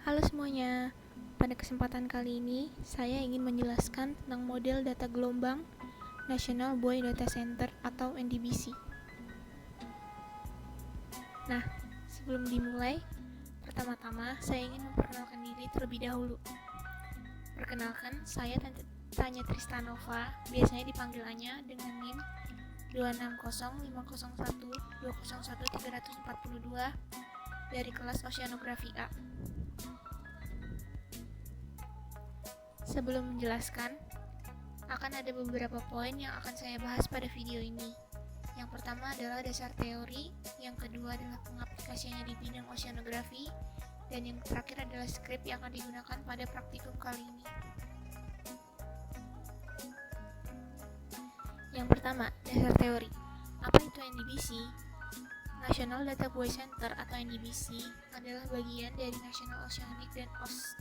Halo semuanya, pada kesempatan kali ini saya ingin menjelaskan tentang model data gelombang National Buoy Data Center atau NDBC. Nah, sebelum dimulai, pertama-tama saya ingin memperkenalkan diri terlebih dahulu. Perkenalkan, saya Tanya Tristanova, biasanya dipanggil Anya dengan NIM 260501201301342 dari kelas Oceanografi A. Sebelum menjelaskan, akan ada beberapa poin yang akan saya bahas pada video ini. Yang pertama adalah dasar teori, yang kedua adalah pengaplikasiannya di bidang oceanografi, dan yang terakhir adalah skrip yang akan digunakan pada praktikum kali ini. Yang pertama, dasar teori. Apa itu NDBC? National Data Buoy Center atau NDBC adalah bagian dari National Oceanic and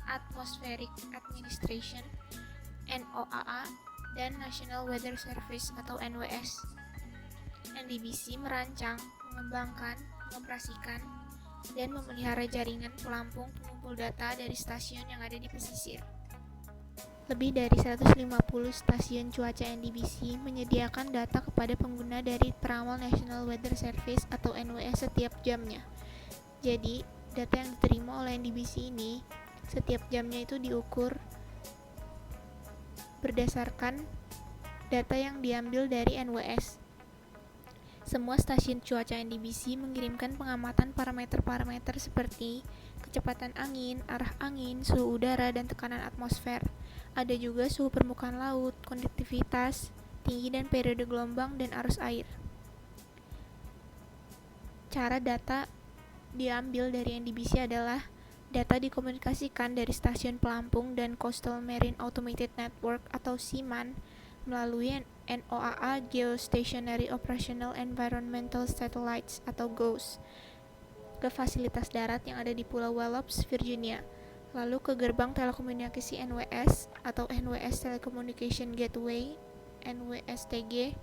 Atmospheric Administration (NOAA) dan National Weather Service atau NWS. NDBC merancang, mengembangkan, mengoperasikan, dan memelihara jaringan pelampung pengumpul data dari stasiun yang ada di pesisir. Lebih dari 150 stasiun cuaca NDBC menyediakan data kepada pengguna dari peramal National Weather Service atau NWS setiap jamnya. Jadi, data yang diterima oleh NDBC ini setiap jamnya itu diukur berdasarkan data yang diambil dari NWS. Semua stasiun cuaca NDBC mengirimkan pengamatan parameter-parameter seperti kecepatan angin, arah angin, suhu udara, dan tekanan atmosfer. Ada juga suhu permukaan laut, konduktivitas, tinggi dan periode gelombang, dan arus air. Cara data diambil dari NDBC adalah data dikomunikasikan dari stasiun pelampung dan Coastal Marine Automated Network atau CMAN melalui NOAA Geostationary Operational Environmental Satellites atau GOES ke fasilitas darat yang ada di Pulau Wallops, Virginia, lalu ke gerbang telekomunikasi NWS atau NWS Telecommunication Gateway (NWSTG)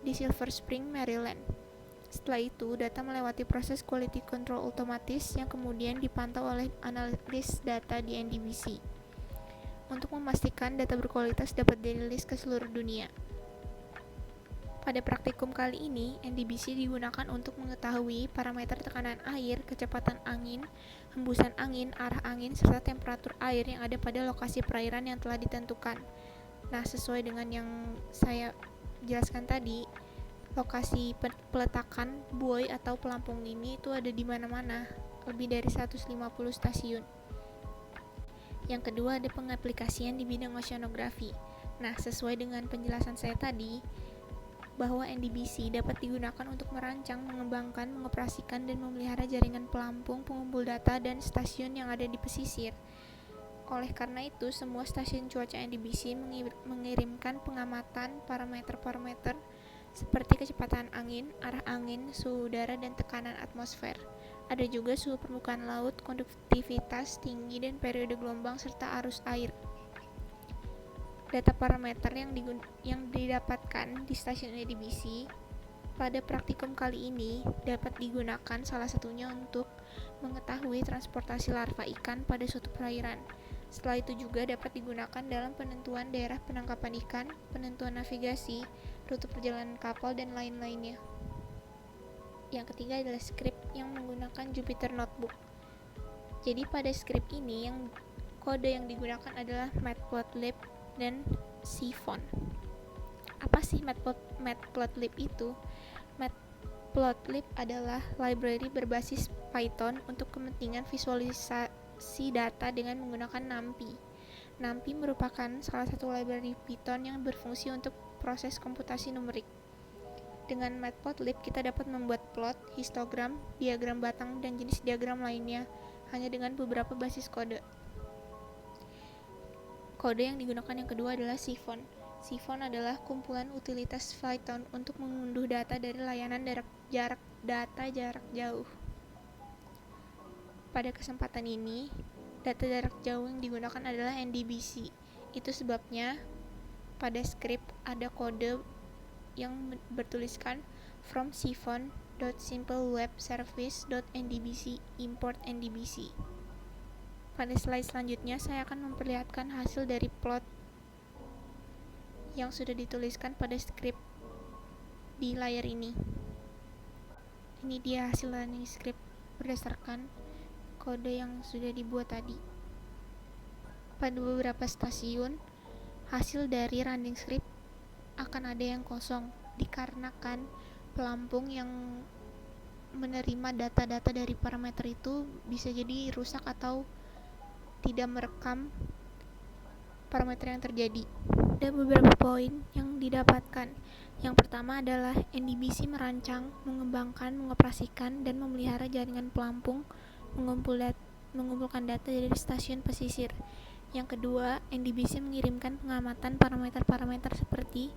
di Silver Spring, Maryland. Setelah itu, data melewati proses quality control otomatis yang kemudian dipantau oleh analis data di NDBC untuk memastikan data berkualitas dapat dirilis ke seluruh dunia. Pada praktikum kali ini, NDBC digunakan untuk mengetahui parameter tekanan air, kecepatan angin, hembusan angin, arah angin, serta temperatur air yang ada pada lokasi perairan yang telah ditentukan. Nah, sesuai dengan yang saya jelaskan tadi, lokasi peletakan buoy atau pelampung ini itu ada di mana-mana, lebih dari 150 stasiun. Yang kedua ada pengaplikasian di bidang oceanografi. Nah, sesuai dengan penjelasan saya tadi, bahwa NDBC dapat digunakan untuk merancang, mengembangkan, mengoperasikan, dan memelihara jaringan pelampung pengumpul data dan stasiun yang ada di pesisir. Oleh karena itu, semua stasiun cuaca NDBC mengirimkan pengamatan parameter-parameter seperti kecepatan angin, arah angin, suhu udara, dan tekanan atmosfer. Ada juga suhu permukaan laut, konduktivitas tinggi, dan periode gelombang, serta arus air. Data parameter yang didapatkan di stasiun NDBC pada praktikum kali ini dapat digunakan salah satunya untuk mengetahui transportasi larva ikan pada suatu perairan. Setelah itu juga dapat digunakan dalam penentuan daerah penangkapan ikan, penentuan navigasi, rute perjalanan kapal, dan lain-lainnya. Yang ketiga adalah skrip yang menggunakan Jupyter Notebook. Jadi pada skrip ini kode yang digunakan adalah Matplotlib dan Seafont. Apa sih Matplotlib itu? Matplotlib adalah library berbasis Python untuk kepentingan visualisasi data dengan menggunakan NumPy. NumPy merupakan salah satu library Python yang berfungsi untuk proses komputasi numerik. Dengan Matplotlib kita dapat membuat plot, histogram, diagram batang, dan jenis diagram lainnya hanya dengan beberapa basis kode. Kode yang digunakan yang kedua adalah Seafont. Seafont adalah kumpulan utilitas Python untuk mengunduh data dari layanan data jarak jauh. Pada kesempatan ini, data jarak jauh yang digunakan adalah NDBC. Itu sebabnya pada skrip ada kode yang bertuliskan from seafont.simplewebservice.ndbc import ndbc. Pada slide selanjutnya, saya akan memperlihatkan hasil dari plot yang sudah dituliskan pada skrip di layar ini. Ini dia hasil running script berdasarkan kode yang sudah dibuat tadi. Pada beberapa stasiun, hasil dari running script akan ada yang kosong dikarenakan pelampung yang menerima data-data dari parameter itu bisa jadi rusak atau tidak merekam parameter yang terjadi. Ada beberapa poin yang didapatkan. Yang pertama adalah NDBC merancang, mengembangkan, mengoperasikan, dan memelihara jaringan pelampung mengumpulkan data dari stasiun pesisir. Yang kedua, NDBC mengirimkan pengamatan parameter-parameter seperti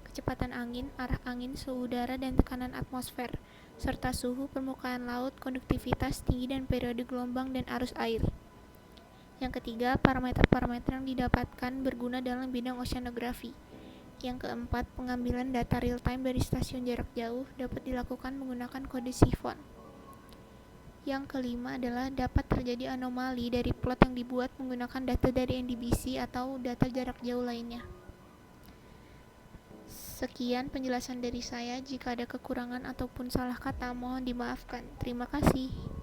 kecepatan angin, arah angin, suhu udara, dan tekanan atmosfer, serta suhu permukaan laut, konduktivitas, tinggi dan periode gelombang, dan arus air. Yang ketiga, parameter-parameter yang didapatkan berguna dalam bidang oceanografi. Yang keempat, pengambilan data real-time dari stasiun jarak jauh dapat dilakukan menggunakan kode sifon. Yang kelima adalah dapat terjadi anomali dari plot yang dibuat menggunakan data dari NDBC atau data jarak jauh lainnya. Sekian penjelasan dari saya. Jika ada kekurangan ataupun salah kata, mohon dimaafkan. Terima kasih.